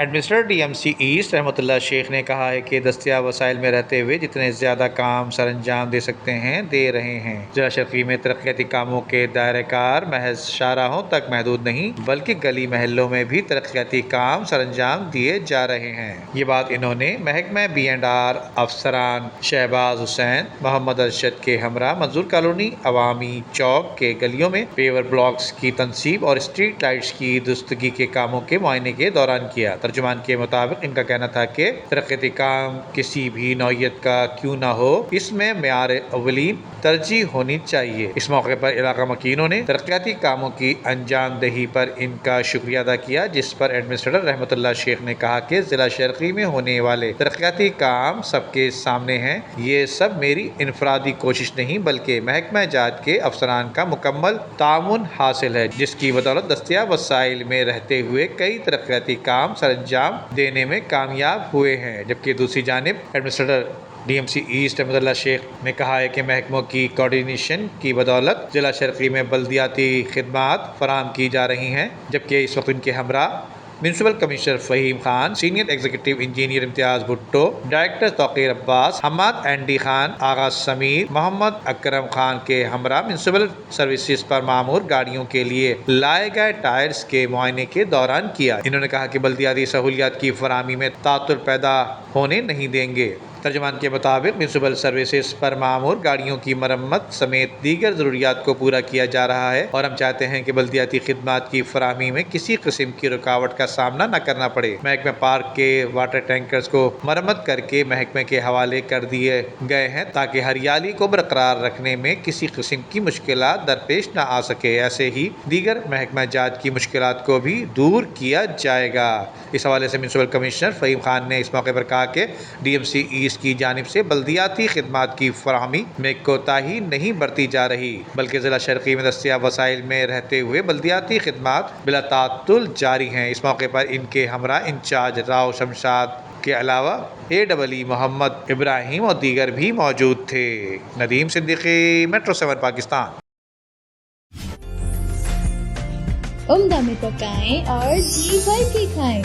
Administrator D M C East Rahmatullah شیخ نے کہا ہے کہ دستیاب وسائل میں رہتے ہوئے جتنے زیادہ کام سر انجام دے سکتے ہیں دے رہے ہیں۔ ضلع شرقی میں ترقیاتی کاموں کے دائرہ کار محض شاہراہوں تک محدود نہیں بلکہ گلی محلوں میں بھی ترقیاتی کام سر انجام دیے جا رہے ہیں۔ یہ بات انہوں نے محکمہ B&R افسران شہباز حسین محمد ارشد کے ہمراہ منظور کالونی عوامی چوک کے گلیوں میں پیور بلاکس کی تنصیب اور اسٹریٹ لائٹس کی درستگی کے کاموں کے معائنے کے دوران کیا۔ ترجمان کے مطابق ان کا کہنا تھا کہ ترقیاتی کام کسی بھی نوعیت کا کیوں نہ ہو اس میں معیار اولین ترجیح ہونی چاہیے۔ اس موقع پر علاقہ مکینوں نے ترقیاتی کاموں کی انجام دہی پر ان کا شکریہ ادا کیا، جس پر ایڈمنسٹریٹر رحمۃ اللہ شیخ نے کہا کہ ضلع شرقی میں ہونے والے ترقیاتی کام سب کے سامنے ہیں۔ یہ سب میری انفرادی کوشش نہیں بلکہ محکمہ جات کے افسران کا مکمل تعاون حاصل ہے، جس کی بدولت دستیاب وسائل میں رہتے ہوئے کئی ترقیاتی کام سر انجام دینے میں کامیاب ہوئے ہیں۔ جبکہ دوسری جانب administrator D M C East Rahmatullah شیخ نے کہا ہے کہ محکموں کی کوارڈینیشن کی بدولت ضلع شرقی میں بلدیاتی خدمات فراہم کی جا رہی ہیں، جبکہ اس وقت ان کے ہمراہ municipal commissioner Fahim Khan, senior executive engineer Imtiaz Bhutto, director Tauqeer Abbas, Hammad N D Khan, Agha Sameer, Muhammad Akram Khan کے ہمراہ میونسپل سروسز پر معمور گاڑیوں کے لیے لائے گئے ٹائرز کے معائنے کے دوران کیا۔ انہوں نے کہا کہ بلدیاتی سہولیات کی فراہمی میں تعطل پیدا ہونے نہیں دیں گے۔ ترجمان کے مطابق میونسپل سروسز پر معمور گاڑیوں کی مرمت سمیت دیگر ضروریات کو پورا کیا جا رہا ہے اور ہم چاہتے ہیں کہ بلدیاتی خدمات کی فراہمی میں کسی قسم کی رکاوٹ کا سامنا نہ کرنا پڑے۔ محکمہ پارک کے واٹر ٹینکرز کو مرمت کر کے محکمے کے حوالے کر دیے گئے ہیں تاکہ ہریالی کو برقرار رکھنے میں کسی قسم کی مشکلات درپیش نہ آ سکے۔ ایسے ہی دیگر محکمہ جات کی مشکلات کو بھی دور کیا جائے گا۔ اس حوالے سے میونسپل کمشنر فہیم خان نے اس موقع پر کہا کہ ڈی ایم سی ایسٹ کی جانب سے بلدیاتی خدمات کی فراہمی میں کوتاہی نہیں برتی جا رہی بلکہ ضلع شرقی میں دستیاب وسائل میں رہتے ہوئے بلدیاتی خدمات بلا تعطل جاری ہیں۔ اس موقع پر ان کے ہمراہ انچارج راؤ شمشاد کے علاوہ AEE محمد ابراہیم اور دیگر بھی موجود تھے۔ ندیم صدیقی، میٹرو 7 پاکستان۔ عمدہ میں پکائیں اور جی بھر کے کھائیں۔